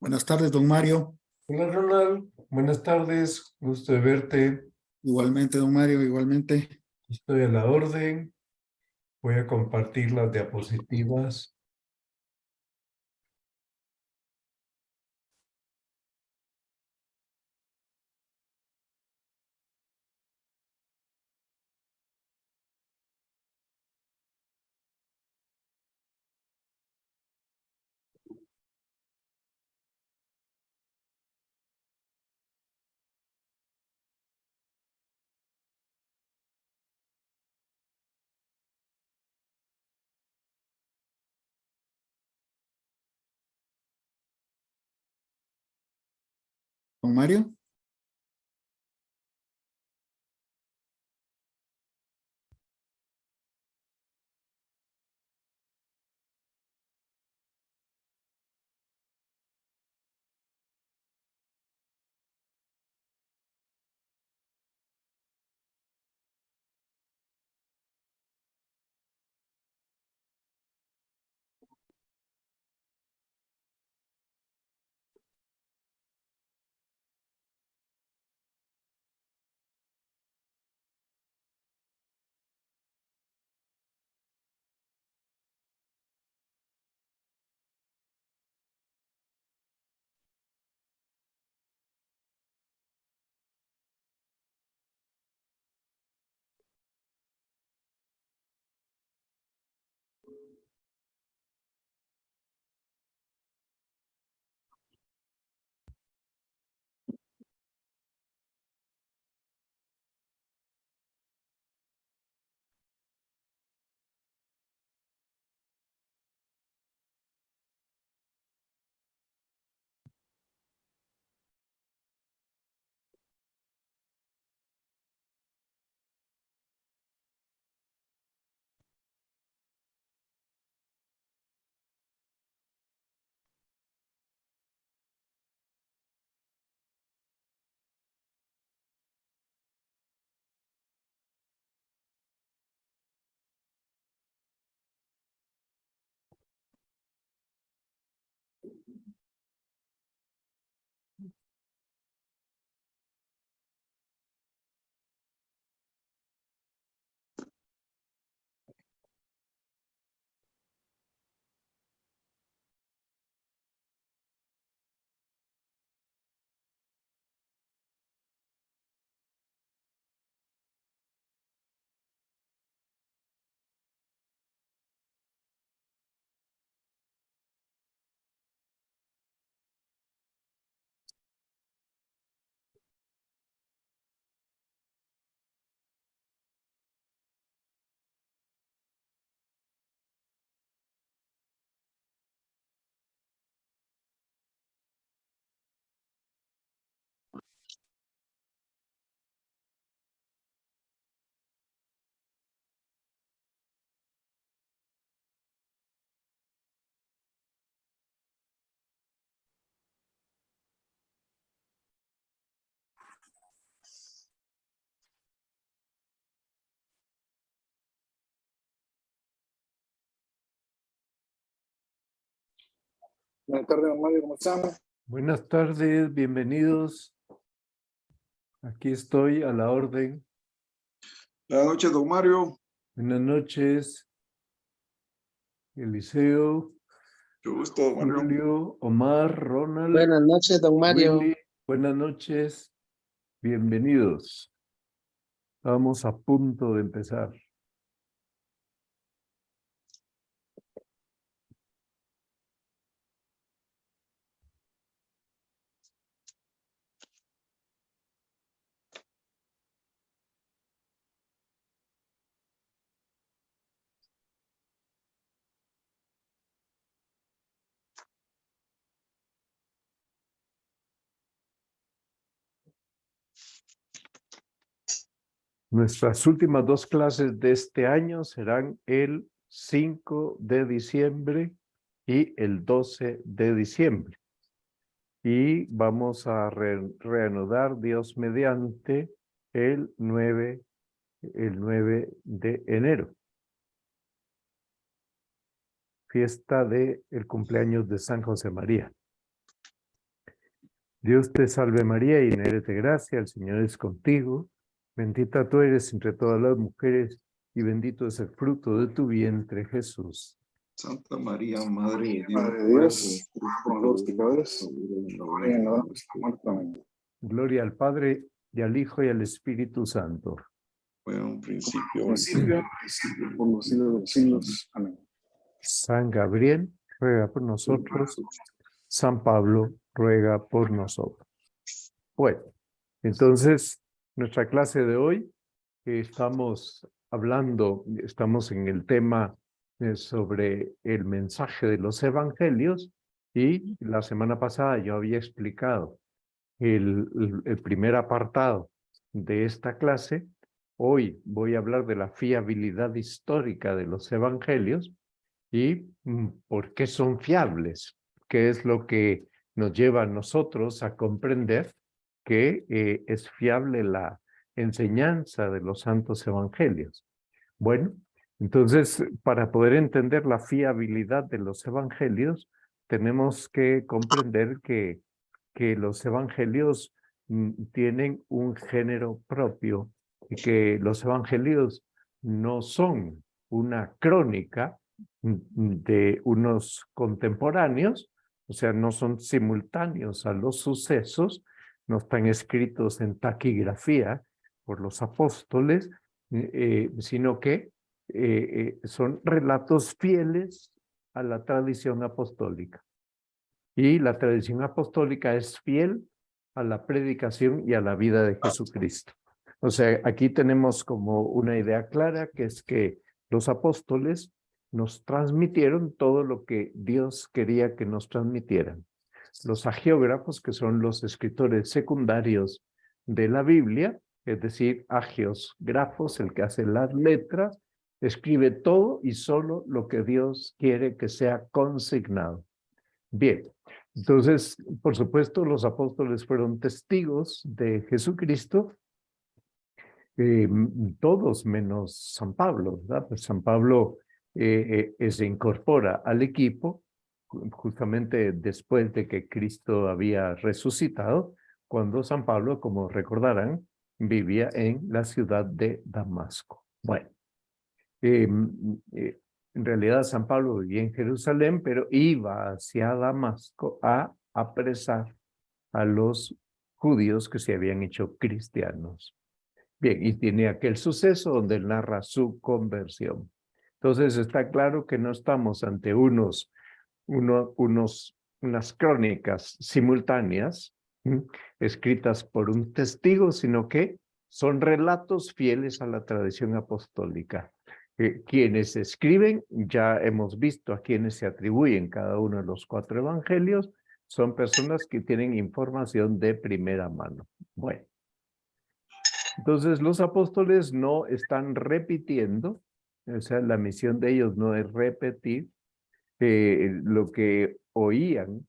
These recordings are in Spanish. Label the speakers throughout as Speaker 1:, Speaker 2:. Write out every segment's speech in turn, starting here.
Speaker 1: Buenas tardes, don Mario.
Speaker 2: Hola Ronald, buenas tardes, gusto de verte.
Speaker 1: Igualmente, don Mario, igualmente.
Speaker 2: Estoy a la orden. Voy a compartir las diapositivas.
Speaker 1: Don Mario. Buenas tardes, don Mario, ¿cómo estamos?
Speaker 2: Buenas tardes, bienvenidos. Aquí estoy a la orden.
Speaker 1: Buenas noches, don Mario.
Speaker 2: Buenas noches, Eliseo,
Speaker 1: Mucho gusto, don Mario.
Speaker 2: Julio, Omar, Ronald.
Speaker 3: Buenas noches, don Mario.
Speaker 2: Willy, buenas noches, bienvenidos. Estamos a punto de empezar. Nuestras últimas dos clases de este año serán el 5 de diciembre y el 12 de diciembre. Y vamos a reanudar, Dios mediante, el 9 de enero. Fiesta del cumpleaños de San José María. Dios te salve María, llena eres de gracia, el Señor es contigo. Bendita tú eres entre todas las mujeres y bendito es el fruto de tu vientre, Jesús.
Speaker 1: Santa María, Madre de Dios,
Speaker 3: Madre de Dios, por los pecadores, ahora y en la hora de nuestra muerte. Amén.
Speaker 2: Gloria al Padre, y al Hijo, y al Espíritu Santo.
Speaker 1: fue un principio,
Speaker 3: Principio, por los siglos de los siglos. Amén.
Speaker 2: San Gabriel, ruega por nosotros. San Pablo, ruega por nosotros. Bueno, entonces, nuestra clase de hoy, estamos en el tema sobre el mensaje de los evangelios, y la semana pasada yo había explicado el primer apartado de esta clase. Hoy voy a hablar de la fiabilidad histórica de los evangelios y por qué son fiables, qué es lo que nos lleva a nosotros a comprender que es fiable la enseñanza de los santos evangelios. Bueno, entonces, para poder entender la fiabilidad de los evangelios, tenemos que comprender que los evangelios tienen un género propio y que los evangelios no son una crónica de unos contemporáneos, o sea, no son simultáneos a los sucesos, no están escritos en taquigrafía por los apóstoles, sino que son relatos fieles a la tradición apostólica. Y la tradición apostólica es fiel a la predicación y a la vida de Jesucristo. O sea, aquí tenemos como una idea clara, que es que los apóstoles nos transmitieron todo lo que Dios quería que nos transmitieran. Los hagiógrafos, que son los escritores secundarios de la Biblia, es decir, hagios grafos, el que hace las letras, escribe todo y solo lo que Dios quiere que sea consignado. Bien, entonces, por supuesto, los apóstoles fueron testigos de Jesucristo, todos menos San Pablo, ¿verdad? Pues San Pablo se incorpora al equipo justamente después de que Cristo había resucitado, cuando San Pablo, como recordarán, vivía en la ciudad de Damasco. Bueno, en realidad San Pablo vivía en Jerusalén, pero iba hacia Damasco a apresar a los judíos que se habían hecho cristianos. Bien, y tiene aquel suceso donde él narra su conversión. Entonces está claro que no estamos ante unas crónicas simultáneas escritas por un testigo, sino que son relatos fieles a la tradición apostólica. Quienes escriben, ya hemos visto a quienes se atribuyen cada uno de los 4 evangelios, son personas que tienen información de primera mano. Bueno, entonces los apóstoles no están repitiendo, o sea, la misión de ellos no es repetir lo que oían,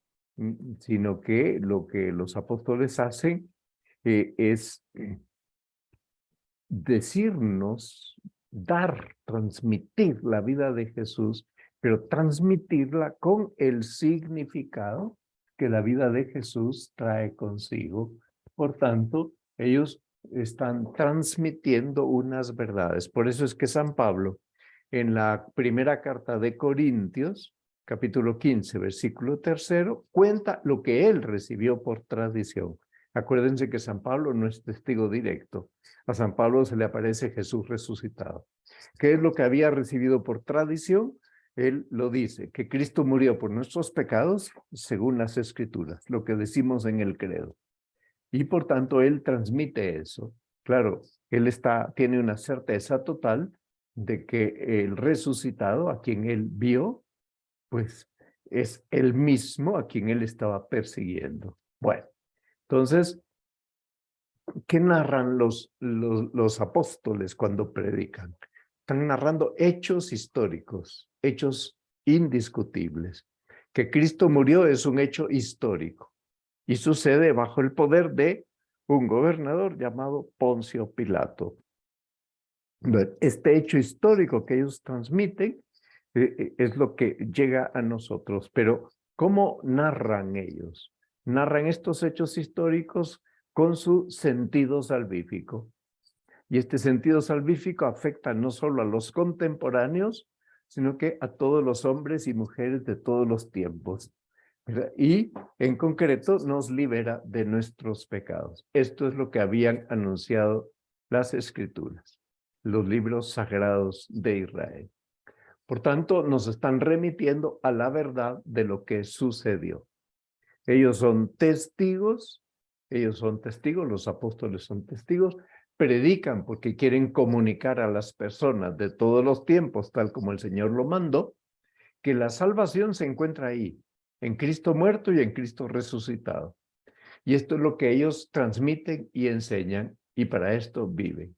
Speaker 2: sino que lo que los apóstoles hacen es decirnos, transmitir la vida de Jesús, pero transmitirla con el significado que la vida de Jesús trae consigo. Por tanto, ellos están transmitiendo unas verdades. Por eso es que San Pablo, en la primera carta de Corintios, capítulo 15, versículo 3, cuenta lo que él recibió por tradición. Acuérdense que San Pablo no es testigo directo. A San Pablo se le aparece Jesús resucitado. ¿Qué es lo que había recibido por tradición? Él lo dice, que Cristo murió por nuestros pecados según las Escrituras, lo que decimos en el credo. Y por tanto, él transmite eso. Claro, él tiene una certeza total de que el resucitado, a quien él vio, pues es el mismo a quien él estaba persiguiendo. Bueno, entonces, ¿qué narran los apóstoles cuando predican? Están narrando hechos históricos, hechos indiscutibles. Que Cristo murió es un hecho histórico y sucede bajo el poder de un gobernador llamado Poncio Pilato. Este hecho histórico que ellos transmiten es lo que llega a nosotros, pero ¿cómo narran ellos? narran estos hechos históricos con su sentido salvífico. Y este sentido salvífico afecta no solo a los contemporáneos, sino que a todos los hombres y mujeres de todos los tiempos. ¿Verdad? Y en concreto nos libera de nuestros pecados. Esto es lo que habían anunciado las Escrituras, los libros sagrados de Israel. Por tanto, nos están remitiendo a la verdad de lo que sucedió. Ellos son testigos, los apóstoles son testigos, predican porque quieren comunicar a las personas de todos los tiempos, tal como el Señor lo mandó, que la salvación se encuentra ahí, en Cristo muerto y en Cristo resucitado. Y esto es lo que ellos transmiten y enseñan, y para esto viven.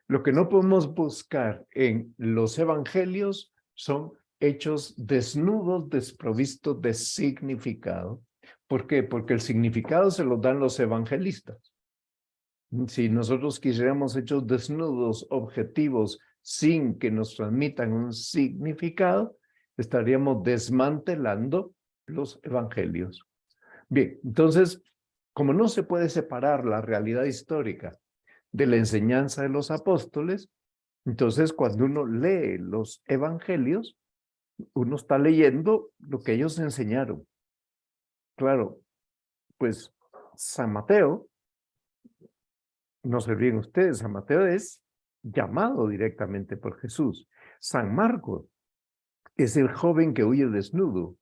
Speaker 2: Lo que no podemos buscar en los evangelios son hechos desnudos, desprovistos de significado. ¿Por qué? Porque el significado se lo dan los evangelistas. Si nosotros quisiéramos hechos desnudos, objetivos, sin que nos transmitan un significado, estaríamos desmantelando los evangelios. Bien, entonces, como no se puede separar la realidad histórica de la enseñanza de los apóstoles, entonces cuando uno lee los evangelios, uno está leyendo lo que ellos enseñaron. Claro, pues San Mateo, no se olviden ustedes, San Mateo es llamado directamente por Jesús. San Marcos es el joven que huye desnudo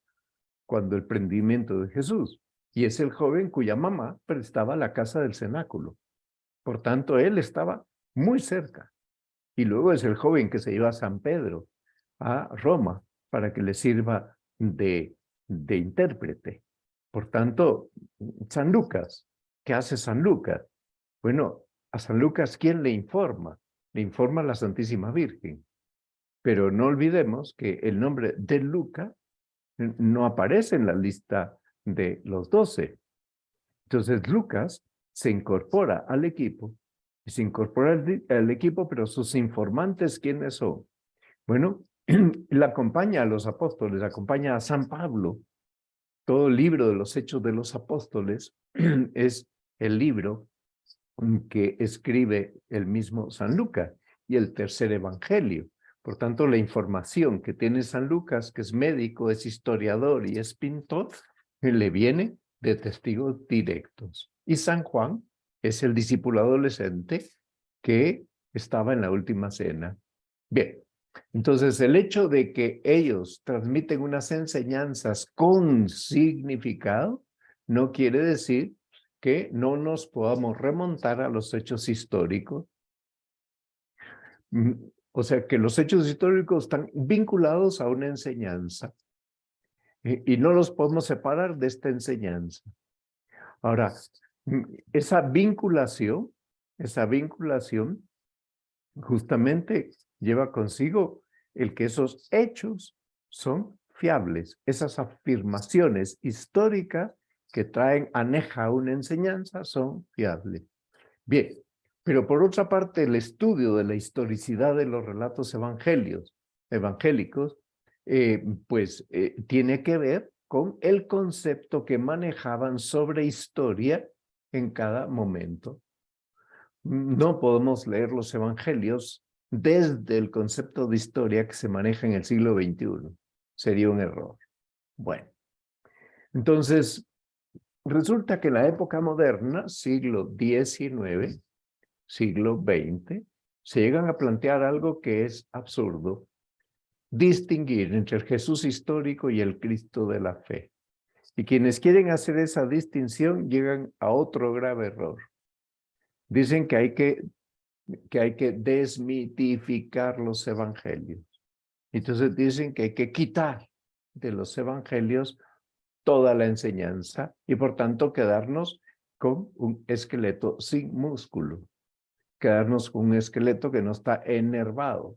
Speaker 2: cuando el prendimiento de Jesús, y es el joven cuya mamá prestaba la casa del cenáculo. Por tanto, él estaba muy cerca. Y luego es el joven que se lleva a San Pedro a Roma para que le sirva de intérprete. Por tanto, San Lucas, ¿qué hace San Lucas? Bueno, a San Lucas, ¿quién le informa? Le informa la Santísima Virgen. Pero no olvidemos que el nombre de Lucas no aparece en la lista de los 12. Entonces, Lucas se incorpora al equipo, pero sus informantes, ¿quiénes son? Bueno, le acompaña a los apóstoles, acompaña a San Pablo. Todo el libro de los Hechos de los Apóstoles es el libro que escribe el mismo San Lucas y el tercer evangelio. Por tanto, la información que tiene San Lucas, que es médico, es historiador y es pintor, le viene de testigos directos. Y San Juan es el discípulo adolescente que estaba en la última cena. Bien, entonces el hecho de que ellos transmiten unas enseñanzas con significado no quiere decir que no nos podamos remontar a los hechos históricos. O sea, que los hechos históricos están vinculados a una enseñanza y no los podemos separar de esta enseñanza. Ahora, esa vinculación justamente lleva consigo el que esos hechos son fiables, esas afirmaciones históricas que traen aneja una enseñanza son fiables. Bien, pero por otra parte, el estudio de la historicidad de los relatos evangélicos, tiene que ver con el concepto que manejaban sobre historia en cada momento. No podemos leer los evangelios desde el concepto de historia que se maneja en el siglo XXI. Sería un error. Bueno, entonces, resulta que en la época moderna, siglo XIX, siglo XX, se llegan a plantear algo que es absurdo: distinguir entre el Jesús histórico y el Cristo de la fe. Y quienes quieren hacer esa distinción llegan a otro grave error. Dicen que hay que desmitificar los evangelios. Entonces dicen que hay que quitar de los evangelios toda la enseñanza y por tanto quedarnos con un esqueleto sin músculo. Quedarnos con un esqueleto que no está enervado,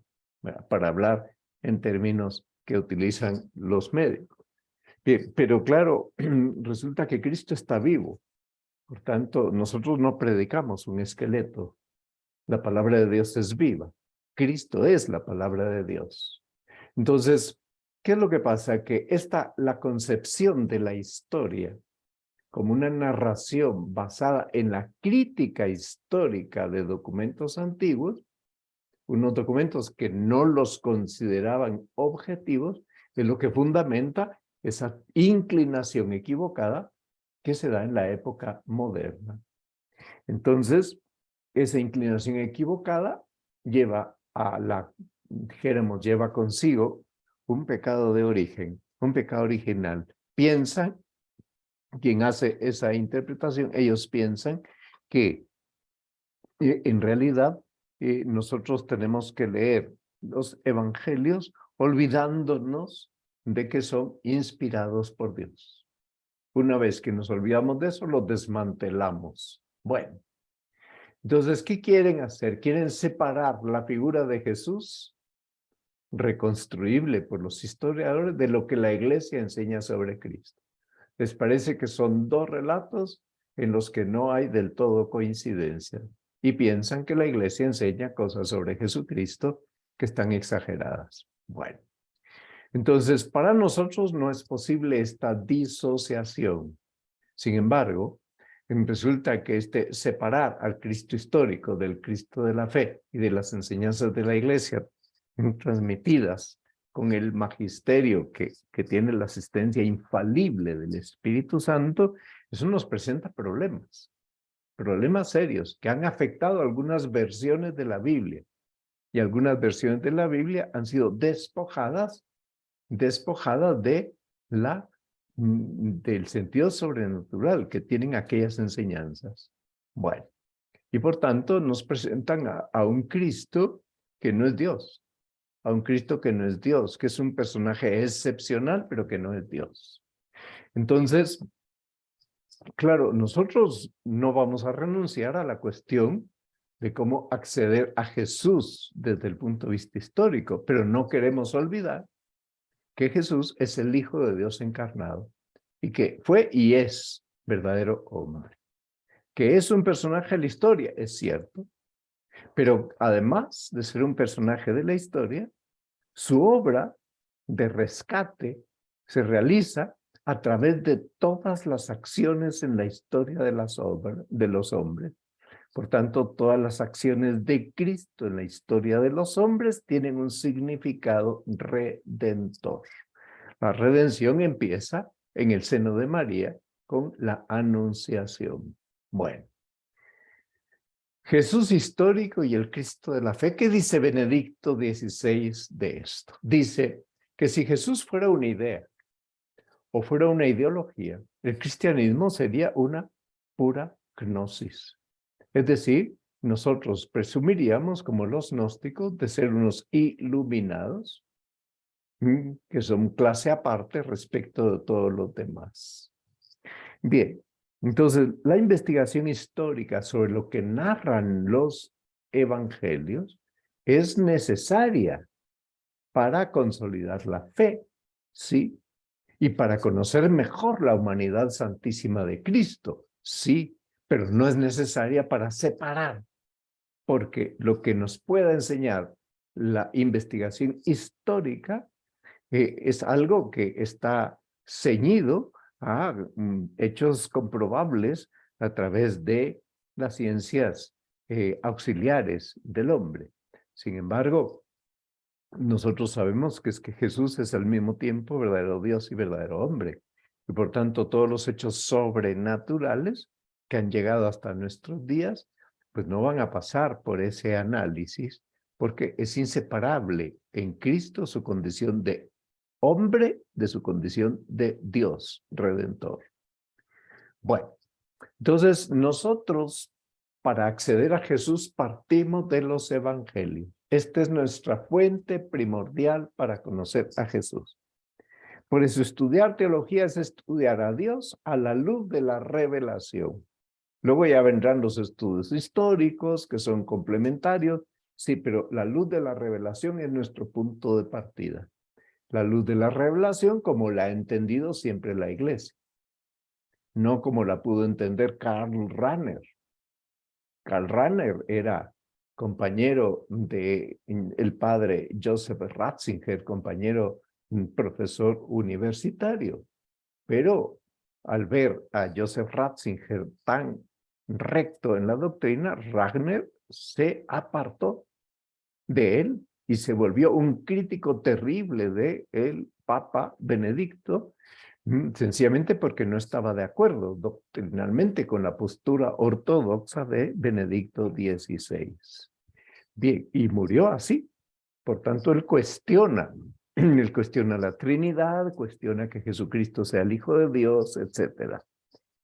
Speaker 2: para hablar en términos que utilizan los médicos. Bien, pero claro, resulta que Cristo está vivo. Por tanto, nosotros no predicamos un esqueleto. La palabra de Dios es viva. Cristo es la palabra de Dios. Entonces, ¿qué es lo que pasa? Que la concepción de la historia como una narración basada en la crítica histórica de documentos antiguos, unos documentos que no los consideraban objetivos, es lo que fundamenta esa inclinación equivocada que se da en la época moderna. Entonces, esa inclinación equivocada lleva lleva consigo un pecado de origen, un pecado original. Piensan, quien hace esa interpretación, ellos piensan que en realidad nosotros tenemos que leer los evangelios olvidándonos de que son inspirados por Dios. Una vez que nos olvidamos de eso, los desmantelamos. Bueno, entonces, ¿qué quieren hacer? Quieren separar la figura de Jesús, reconstruible por los historiadores, de lo que la iglesia enseña sobre Cristo. Les parece que son dos relatos en los que no hay del todo coincidencia y piensan que la iglesia enseña cosas sobre Jesucristo que están exageradas. Bueno, entonces para nosotros no es posible esta disociación. Sin embargo, resulta que separar al Cristo histórico del Cristo de la fe y de las enseñanzas de la iglesia transmitidas con el magisterio que tiene la asistencia infalible del Espíritu Santo, eso nos presenta problemas serios que han afectado algunas versiones de la Biblia. Y algunas versiones de la Biblia han sido despojadas de del sentido sobrenatural que tienen aquellas enseñanzas. Bueno, y por tanto nos presentan a un Cristo que no es Dios, a un Cristo que no es Dios, que es un personaje excepcional, pero que no es Dios. Entonces, claro, nosotros no vamos a renunciar a la cuestión de cómo acceder a Jesús desde el punto de vista histórico, pero no queremos olvidar que Jesús es el Hijo de Dios encarnado y que fue y es verdadero hombre. Que es un personaje de la historia, es cierto, pero además de ser un personaje de la historia, su obra de rescate se realiza a través de todas las acciones en la historia de los hombres. Por tanto, todas las acciones de Cristo en la historia de los hombres tienen un significado redentor. La redención empieza en el seno de María con la anunciación. Bueno, Jesús histórico y el Cristo de la fe. ¿Qué dice Benedicto XVI de esto? Dice que si Jesús fuera una idea o fuera una ideología, el cristianismo sería una pura gnosis. Es decir, nosotros presumiríamos, como los gnósticos, de ser unos iluminados, que son clase aparte respecto de todos los demás. Bien, entonces la investigación histórica sobre lo que narran los evangelios es necesaria para consolidar la fe, ¿sí? Y para conocer mejor la humanidad santísima de Cristo, sí, pero no es necesaria para separar, porque lo que nos pueda enseñar la investigación histórica es algo que está ceñido a hechos comprobables a través de las ciencias auxiliares del hombre. Sin embargo, nosotros sabemos que Jesús es al mismo tiempo verdadero Dios y verdadero hombre. Y por tanto, todos los hechos sobrenaturales que han llegado hasta nuestros días, pues no van a pasar por ese análisis, porque es inseparable en Cristo su condición de hombre de su condición de Dios redentor. Bueno, entonces nosotros para acceder a Jesús partimos de los evangelios. Esta es nuestra fuente primordial para conocer a Jesús. Por eso estudiar teología es estudiar a Dios a la luz de la revelación. Luego ya vendrán los estudios históricos que son complementarios, sí, pero la luz de la revelación es nuestro punto de partida. La luz de la revelación como la ha entendido siempre la iglesia, no como la pudo entender Karl Rahner. Karl Rahner era compañero de el padre Joseph Ratzinger, compañero profesor universitario, pero al ver a Joseph Ratzinger tan recto en la doctrina, Wagner se apartó de él y se volvió un crítico terrible de el Papa Benedicto, sencillamente porque no estaba de acuerdo doctrinalmente con la postura ortodoxa de Benedicto XVI. Bien, y murió así. Por tanto, él cuestiona la Trinidad, cuestiona que Jesucristo sea el Hijo de Dios, etc.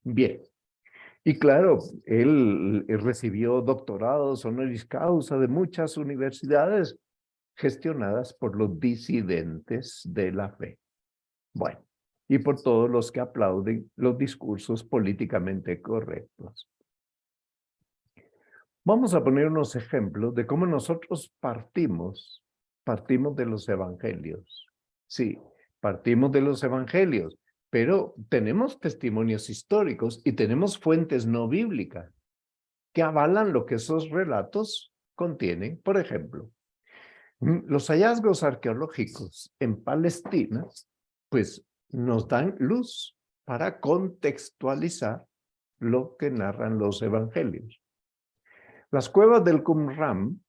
Speaker 2: Bien, y claro, él recibió doctorados honoris causa de muchas universidades gestionadas por los disidentes de la fe. Bueno, y por todos los que aplauden los discursos políticamente correctos. Vamos a poner unos ejemplos de cómo nosotros partimos de los evangelios. Sí, partimos de los evangelios, pero tenemos testimonios históricos y tenemos fuentes no bíblicas que avalan lo que esos relatos contienen. Por ejemplo, los hallazgos arqueológicos en Palestina, pues nos dan luz para contextualizar lo que narran los evangelios. Las cuevas del Qumran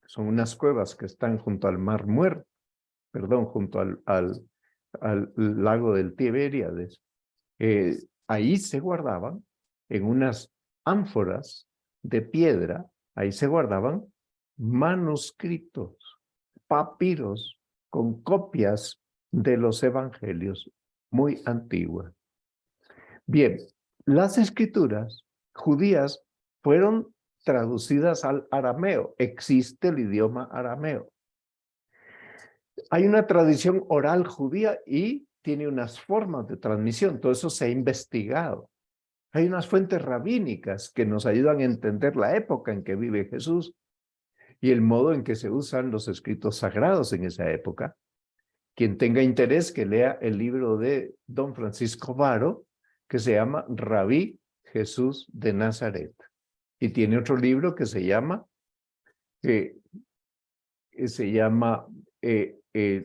Speaker 2: son unas cuevas que están junto al Mar Muerto, junto al lago del Tiberíades. Ahí se guardaban en unas ánforas de piedra, ahí se guardaban manuscritos, papiros con copias de los evangelios muy antiguas. Bien, las escrituras judías fueron traducidas al arameo. Existe el idioma arameo. Hay una tradición oral judía y tiene unas formas de transmisión. Todo eso se ha investigado. Hay unas fuentes rabínicas que nos ayudan a entender la época en que vive Jesús y el modo en que se usan los escritos sagrados en esa época. Quien tenga interés que lea el libro de don Francisco Varo, que se llama Rabí Jesús de Nazaret. Y tiene otro libro que se llama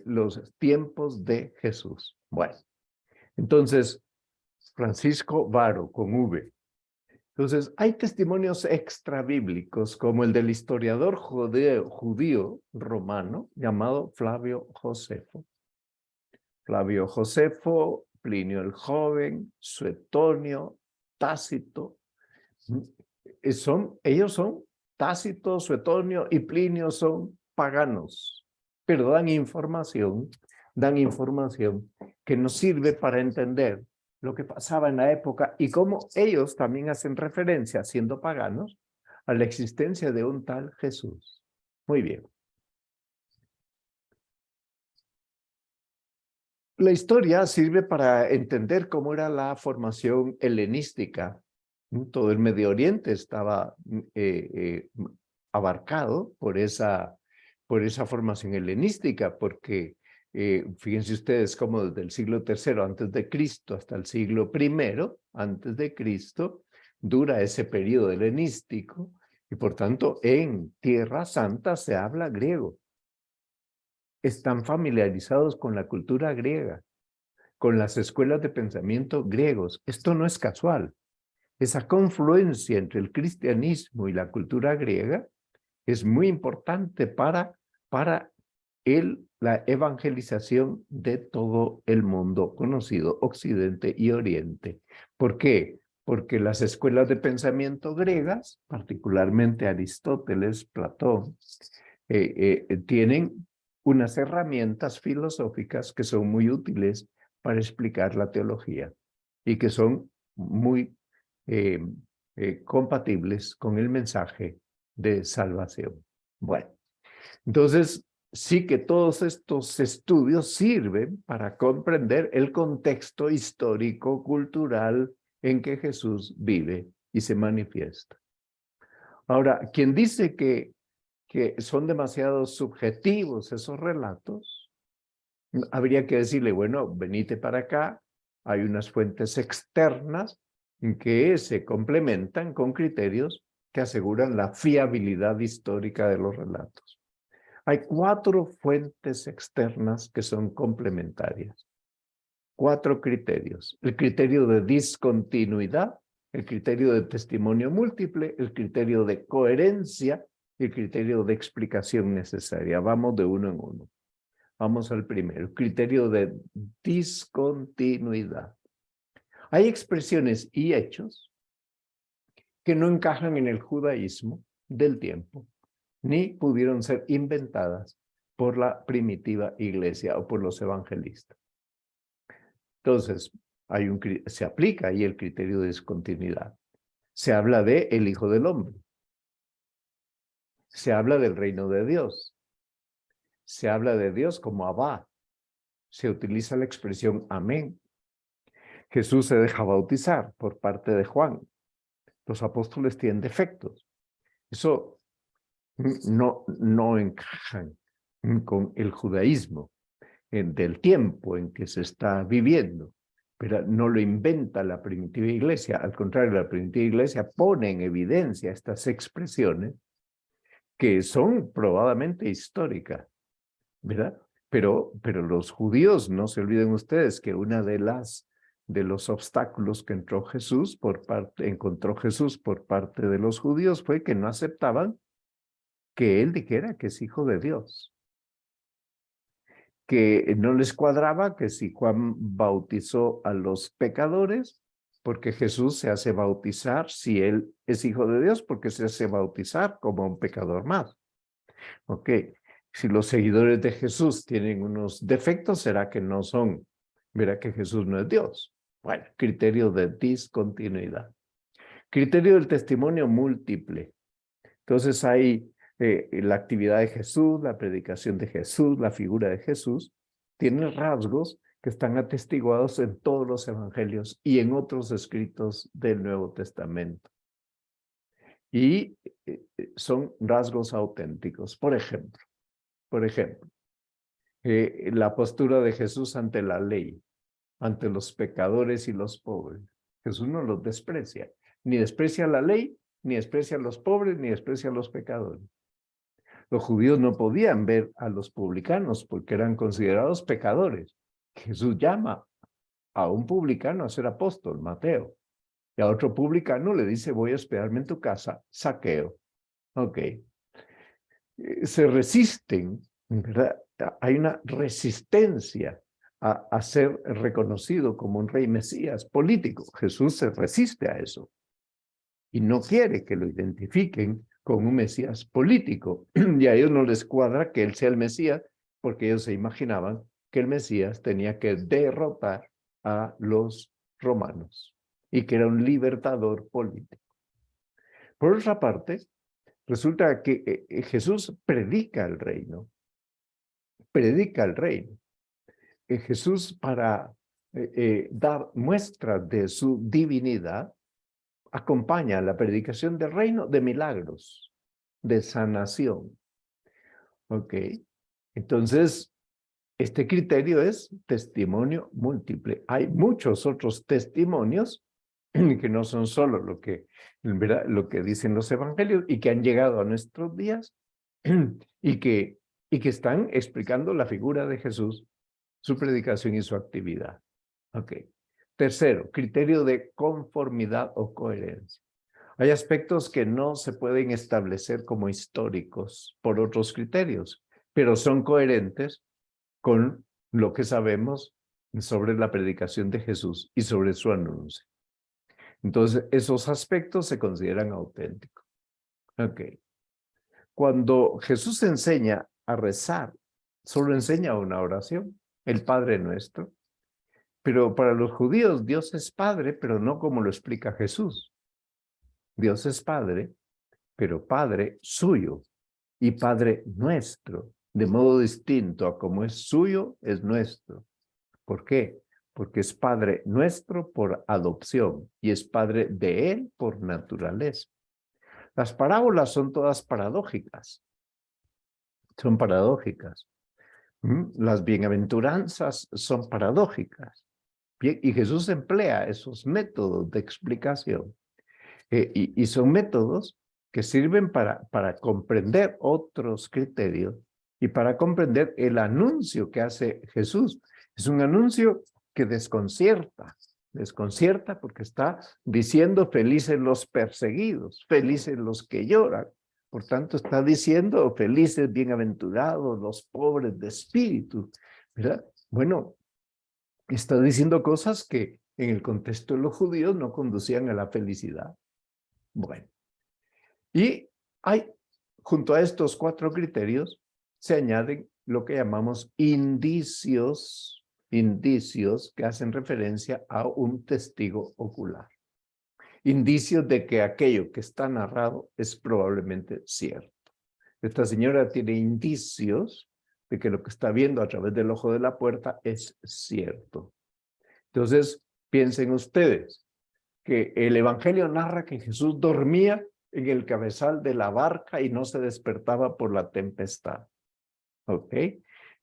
Speaker 2: Los tiempos de Jesús. Bueno, entonces, Francisco Varo, con V. Entonces, hay testimonios extrabíblicos, como el del historiador judío romano llamado Flavio Josefo. Flavio Josefo, Plinio el Joven, Suetonio, Tácito. Ellos son Tácito, Suetonio y Plinio son paganos, pero dan información que nos sirve para entender lo que pasaba en la época y cómo ellos también hacen referencia, siendo paganos, a la existencia de un tal Jesús. Muy bien. La historia sirve para entender cómo era la formación helenística. Todo el Medio Oriente estaba abarcado por esa formación helenística, porque fíjense ustedes cómo desde el siglo III antes de Cristo hasta el siglo I antes de Cristo dura ese periodo helenístico y por tanto en Tierra Santa se habla griego. Están familiarizados con la cultura griega, con las escuelas de pensamiento griegos. Esto no es casual. Esa confluencia entre el cristianismo y la cultura griega es muy importante para la evangelización de todo el mundo conocido, Occidente y Oriente. ¿Por qué? Porque las escuelas de pensamiento griegas, particularmente Aristóteles, Platón, tienen unas herramientas filosóficas que son muy útiles para explicar la teología y que son muy compatibles con el mensaje de salvación. Bueno, entonces sí que todos estos estudios sirven para comprender el contexto histórico, cultural en que Jesús vive y se manifiesta. Ahora, quien dice que son demasiado subjetivos esos relatos, habría que decirle, bueno, venite para acá, hay unas fuentes externas que se complementan con criterios que aseguran la fiabilidad histórica de los relatos. Hay 4 fuentes externas que son complementarias. 4 criterios. El criterio de discontinuidad, el criterio de testimonio múltiple, el criterio de coherencia y el criterio de explicación necesaria. Vamos de uno en uno. Vamos al primero, el criterio de discontinuidad. Hay expresiones y hechos que no encajan en el judaísmo del tiempo, ni pudieron ser inventadas por la primitiva iglesia o por los evangelistas. Entonces, se aplica ahí el criterio de discontinuidad. Se habla de el Hijo del Hombre. Se habla del reino de Dios. Se habla de Dios como Abba. Se utiliza la expresión amén. Jesús se deja bautizar por parte de Juan. Los apóstoles tienen defectos. Eso no encajan con el judaísmo del tiempo en que se está viviendo, pero no lo inventa la primitiva iglesia. Al contrario, la primitiva iglesia pone en evidencia estas expresiones que son probadamente históricas, ¿verdad? Pero los judíos, no se olviden ustedes que una de los obstáculos que encontró Jesús por parte de los judíos fue que no aceptaban que él dijera que es hijo de Dios. Que no les cuadraba que si Juan bautizó a los pecadores, porque Jesús se hace bautizar, si él es hijo de Dios, porque se hace bautizar como un pecador más. Ok, si los seguidores de Jesús tienen unos defectos, será que no son, verá que Jesús no es Dios. Bueno, criterio de discontinuidad. Criterio del testimonio múltiple. Entonces hay la actividad de Jesús, la predicación de Jesús, la figura de Jesús, tiene rasgos que están atestiguados en todos los evangelios y en otros escritos del Nuevo Testamento. Y son rasgos auténticos. Por ejemplo, la postura de Jesús ante la ley, ante los pecadores y los pobres. Jesús no los desprecia, ni desprecia la ley, ni desprecia a los pobres, ni desprecia a los pecadores. Los judíos no podían ver a los publicanos porque eran considerados pecadores. Jesús llama a un publicano a ser apóstol, Mateo, y a otro publicano le dice, voy a hospedarme en tu casa, Zaqueo. Ok. Se resisten, ¿verdad? Hay una resistencia a ser reconocido como un rey Mesías político. Jesús se resiste a eso y no quiere que lo identifiquen con un Mesías político. Y a ellos no les cuadra que él sea el Mesías porque ellos se imaginaban que el Mesías tenía que derrotar a los romanos y que era un libertador político. Por otra parte, resulta que Jesús predica el reino. Predica el reino. Jesús, para dar muestras de su divinidad, acompaña la predicación del reino de milagros, de sanación. Ok. Entonces, este criterio es testimonio múltiple. Hay muchos otros testimonios que no son solo lo que dicen los evangelios y que han llegado a nuestros días y que están explicando la figura de Jesús, su predicación y su actividad. Ok. Tercero, criterio de conformidad o coherencia. Hay aspectos que no se pueden establecer como históricos por otros criterios, pero son coherentes con lo que sabemos sobre la predicación de Jesús y sobre su anuncio. Entonces, esos aspectos se consideran auténticos. Ok. Cuando Jesús enseña a rezar, solo enseña una oración, el Padre Nuestro. Pero para los judíos, Dios es Padre, pero no como lo explica Jesús. Dios es Padre, pero Padre suyo y Padre nuestro, de modo distinto a como es suyo, es nuestro. ¿Por qué? Porque es Padre nuestro por adopción y es Padre de Él por naturaleza. Las parábolas son todas paradójicas. Son paradójicas. Las bienaventuranzas son paradójicas. Bien, y Jesús emplea esos métodos de explicación. Y son métodos que sirven para comprender otros criterios y para comprender el anuncio que hace Jesús. Es un anuncio que desconcierta. Desconcierta porque está diciendo felices los perseguidos, felices los que lloran. Por tanto, está diciendo felices, bienaventurados, los pobres de espíritu, ¿verdad? Bueno, está diciendo cosas que en el contexto de los judíos no conducían a la felicidad. Bueno, y hay, junto a estos 4 criterios, se añaden lo que llamamos indicios que hacen referencia a un testigo ocular. Indicios de que aquello que está narrado es probablemente cierto. Esta señora tiene indicios de que lo que está viendo a través del ojo de la puerta es cierto. Entonces, piensen ustedes que el Evangelio narra que Jesús dormía en el cabezal de la barca y no se despertaba por la tempestad. ¿Ok?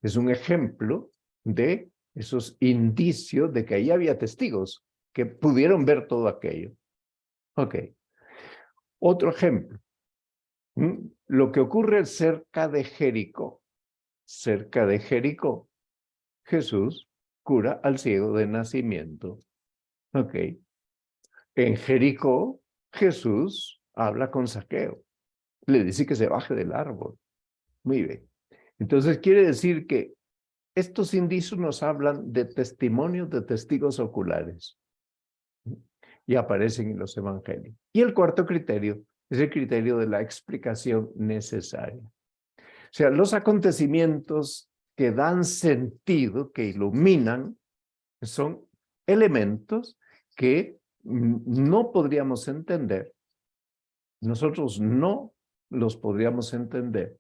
Speaker 2: Es un ejemplo de esos indicios de que ahí había testigos que pudieron ver todo aquello. Ok. Otro ejemplo. Lo que ocurre cerca de Jericó. Cerca de Jericó, Jesús cura al ciego de nacimiento. Ok. En Jericó, Jesús habla con Zaqueo. Le dice que se baje del árbol. Muy bien. Entonces quiere decir que estos indicios nos hablan de testimonios de testigos oculares y aparecen en los evangelios. Y el cuarto criterio es el criterio de la explicación necesaria. O sea, los acontecimientos que dan sentido, que iluminan, son elementos que no podríamos entender. Nosotros no los podríamos entender.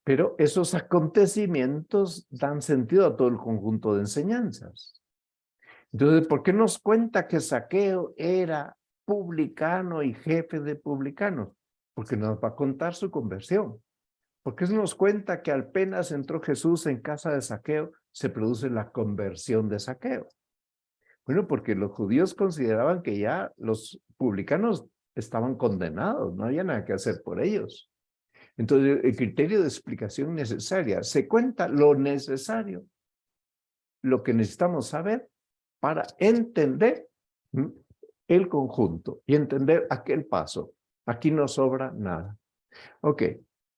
Speaker 2: Pero esos acontecimientos dan sentido a todo el conjunto de enseñanzas. Entonces, ¿por qué nos cuenta que Zaqueo era publicano y jefe de publicanos? Porque nos va a contar su conversión. ¿Por qué nos cuenta que apenas entró Jesús en casa de Zaqueo, se produce la conversión de Zaqueo? Bueno, porque los judíos consideraban que ya los publicanos estaban condenados, no había nada que hacer por ellos. Entonces, el criterio de explicación necesaria, se cuenta lo necesario, lo que necesitamos saber para entender el conjunto y entender aquel paso. Aquí no sobra nada. Ok,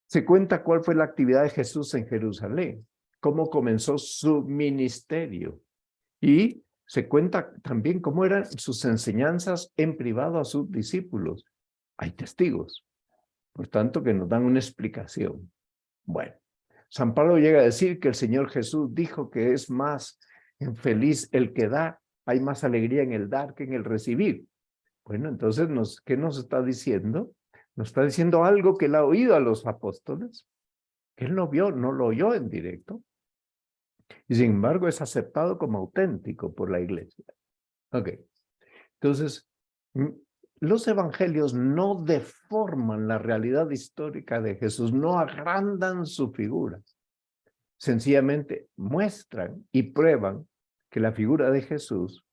Speaker 2: se cuenta cuál fue la actividad de Jesús en Jerusalén, cómo comenzó su ministerio y se cuenta también cómo eran sus enseñanzas en privado a sus discípulos. Hay testigos. Por tanto, que nos dan una explicación. Bueno, San Pablo llega a decir que el Señor Jesús dijo que es más feliz el que da, hay más alegría en el dar que en el recibir. Bueno, entonces, ¿qué nos está diciendo? Nos está diciendo algo que él ha oído a los apóstoles, que él no vio, no lo oyó en directo, y sin embargo es aceptado como auténtico por la iglesia. Ok, entonces, los evangelios no deforman la realidad histórica de Jesús, no agrandan su figura. Sencillamente muestran y prueban que la figura de Jesús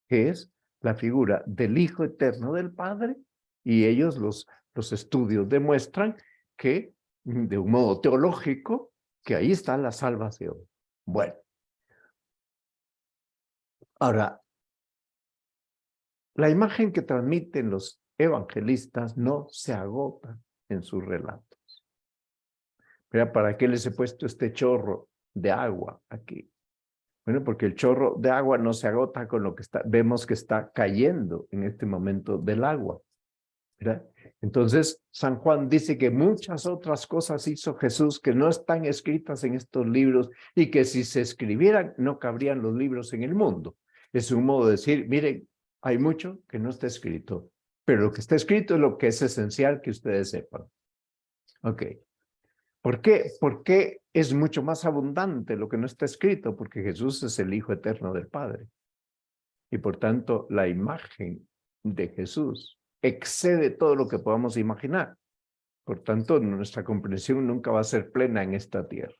Speaker 2: es la figura del Hijo Eterno del Padre, y ellos, los estudios, demuestran que, de un modo teológico, que ahí está la salvación. Bueno. Ahora, la imagen que transmiten los evangelistas no se agota en sus relatos. Mira, ¿para qué les he puesto este chorro de agua aquí? Bueno, porque el chorro de agua no se agota con lo que vemos que está cayendo en este momento del agua. ¿Verdad? Entonces, San Juan dice que muchas otras cosas hizo Jesús que no están escritas en estos libros y que si se escribieran no cabrían los libros en el mundo. Es un modo de decir, miren, hay mucho que no está escrito, pero lo que está escrito es lo que es esencial que ustedes sepan. Ok. ¿Por qué? Porque es mucho más abundante lo que no está escrito, porque Jesús es el Hijo Eterno del Padre. Y por tanto, la imagen de Jesús excede todo lo que podamos imaginar. Por tanto, nuestra comprensión nunca va a ser plena en esta tierra.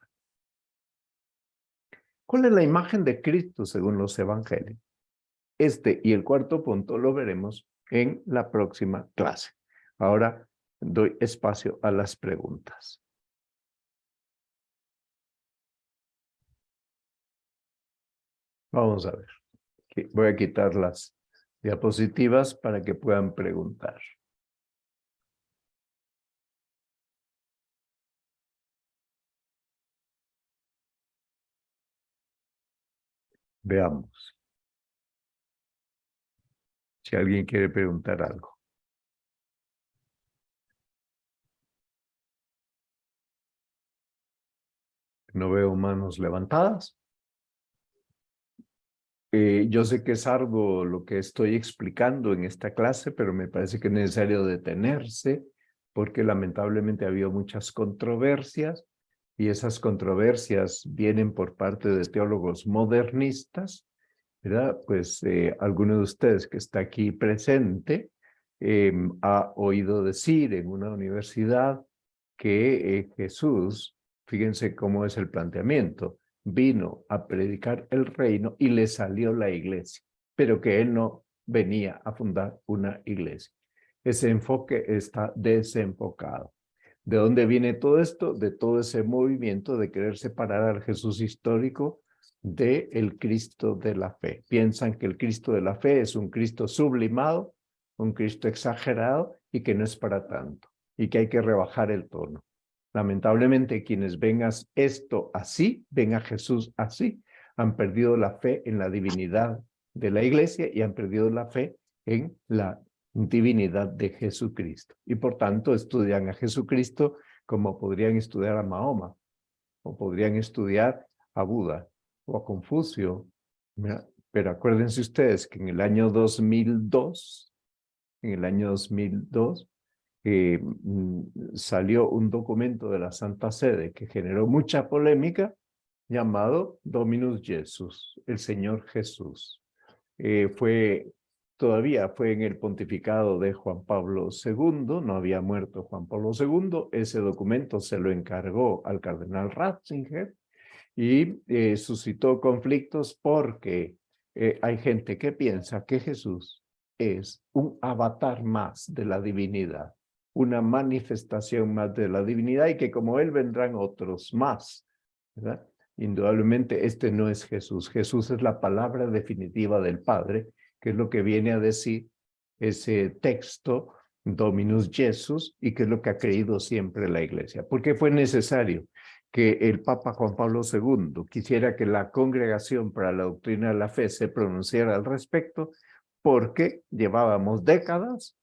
Speaker 2: ¿Cuál es la imagen de Cristo según los evangelios? Este y el cuarto punto lo veremos en la próxima clase. Ahora doy espacio a las preguntas. Vamos a ver. Voy a quitar las diapositivas para que puedan preguntar. Veamos. Si alguien quiere preguntar algo. No veo manos levantadas. Yo sé que es arduo lo que estoy explicando en esta clase, pero me parece que es necesario detenerse porque lamentablemente ha habido muchas controversias y esas controversias vienen por parte de teólogos modernistas, ¿verdad? Pues alguno de ustedes que está aquí presente ha oído decir en una universidad que Jesús, fíjense cómo es el planteamiento, vino a predicar el reino y le salió la iglesia, pero que él no venía a fundar una iglesia. Ese enfoque está desenfocado. ¿De dónde viene todo esto? De todo ese movimiento de querer separar al Jesús histórico del Cristo de la fe. Piensan que el Cristo de la fe es un Cristo sublimado, un Cristo exagerado y que no es para tanto y que hay que rebajar el tono. Lamentablemente, quienes ven esto así, ven a Jesús así, han perdido la fe en la divinidad de la iglesia y han perdido la fe en la divinidad de Jesucristo. Y por tanto, estudian a Jesucristo como podrían estudiar a Mahoma, o podrían estudiar a Buda, o a Confucio. Pero acuérdense ustedes que en el año 2002, salió un documento de la Santa Sede que generó mucha polémica llamado Dominus Jesus, el Señor Jesús. Todavía fue en el pontificado de Juan Pablo II, no había muerto Juan Pablo II, ese documento se lo encargó al cardenal Ratzinger y suscitó conflictos porque hay gente que piensa que Jesús es un avatar más de la divinidad, una manifestación más de la divinidad y que como él vendrán otros más, ¿verdad? Indudablemente este no es Jesús. Jesús es la palabra definitiva del Padre, que es lo que viene a decir ese texto Dominus Jesus y que es lo que ha creído siempre la Iglesia. ¿Por qué fue necesario que el Papa Juan Pablo II quisiera que la Congregación para la Doctrina de la Fe se pronunciara al respecto? Porque llevábamos décadas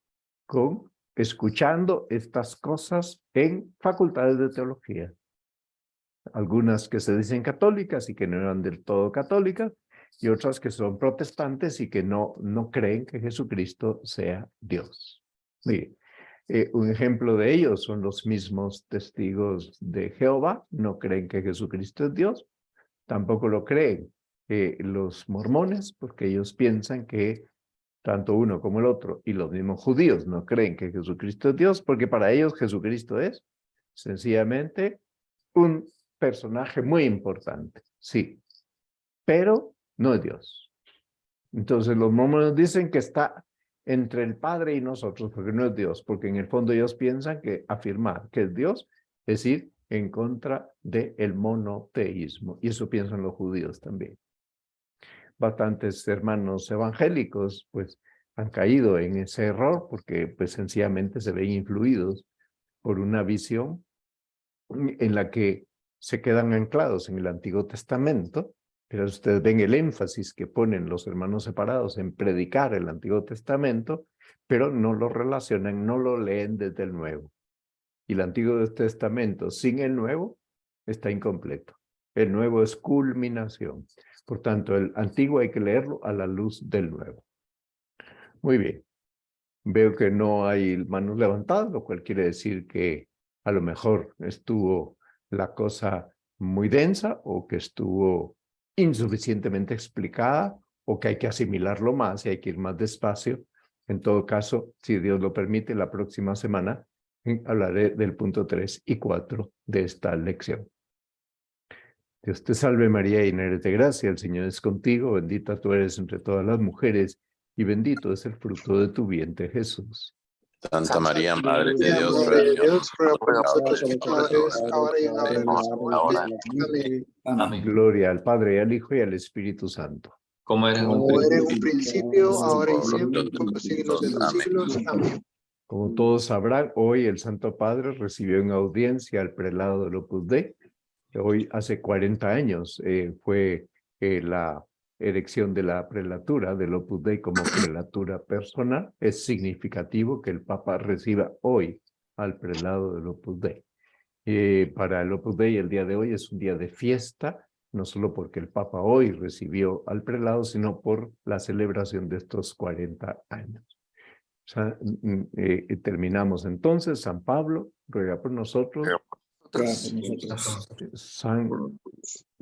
Speaker 2: escuchando estas cosas en facultades de teología. Algunas que se dicen católicas y que no eran del todo católicas, y otras que son protestantes y que no creen que Jesucristo sea Dios. Mire, un ejemplo de ellos son los mismos testigos de Jehová, no creen que Jesucristo es Dios, tampoco lo creen los mormones, porque ellos piensan que tanto uno como el otro, y los mismos judíos no creen que Jesucristo es Dios, porque para ellos Jesucristo es sencillamente un personaje muy importante, sí, pero no es Dios. Entonces los mormones dicen que está entre el Padre y nosotros, porque no es Dios, porque en el fondo ellos piensan que afirmar que es Dios es ir en contra del monoteísmo, y eso piensan los judíos también. Bastantes hermanos evangélicos pues han caído en ese error porque pues sencillamente se ven influidos por una visión en la que se quedan anclados en el Antiguo Testamento, pero ustedes ven el énfasis que ponen los hermanos separados en predicar el Antiguo Testamento, pero no lo relacionan, no lo leen desde el Nuevo. Y el Antiguo Testamento sin el Nuevo está incompleto. El Nuevo es culminación. Por tanto, el Antiguo hay que leerlo a la luz del Nuevo. Muy bien. Veo que no hay manos levantadas, lo cual quiere decir que a lo mejor estuvo la cosa muy densa o que estuvo insuficientemente explicada o que hay que asimilarlo más y hay que ir más despacio. En todo caso, si Dios lo permite, la próxima semana hablaré del punto 3 y 4 de esta lección. Dios te salve María, llena eres de gracia, el Señor es contigo, bendita tú eres entre todas las mujeres y bendito es el fruto de tu vientre, Jesús.
Speaker 4: Santa María, Madre de Dios,
Speaker 3: Madre de
Speaker 4: ruega
Speaker 3: Dios, ruega por nosotros
Speaker 4: por
Speaker 3: pecadores, ahora y en la hora de nuestra muerte. Amén.
Speaker 2: Gloria al Padre, y al Hijo, y al Espíritu Santo.
Speaker 5: como era en un
Speaker 3: Como era en un
Speaker 5: principio.
Speaker 3: principio, ahora y siempre,
Speaker 4: Amén.
Speaker 3: por los siglos de los siglos. Amén.
Speaker 2: Como todos sabrán, hoy el Santo Padre recibió en audiencia al prelado del Opus Dei. Hoy, hace 40 años, fue la elección de la prelatura del Opus Dei como prelatura personal. Es significativo que el Papa reciba hoy al prelado del Opus Dei. Para el Opus Dei, el día de hoy es un día de fiesta, no solo porque el Papa hoy recibió al prelado, sino por la celebración de estos 40 años. Terminamos entonces. San Pablo ruega por nosotros.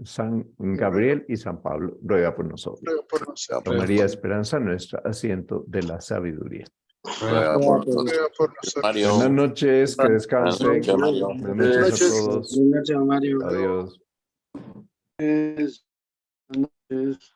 Speaker 2: San Gabriel y San Pablo ruega por nosotros.
Speaker 3: Ruega por nosotros.
Speaker 2: Por María Esperanza, nuestra asiento de la sabiduría.
Speaker 4: Ruega por nosotros.
Speaker 3: Ruega por nosotros.
Speaker 4: Mario.
Speaker 2: Buenas noches, que descansen.
Speaker 4: Buenas noches, Mario.
Speaker 2: Buenas noches a todos.
Speaker 6: Buenas noches, Mario.
Speaker 2: Adiós.
Speaker 6: Buenas noches.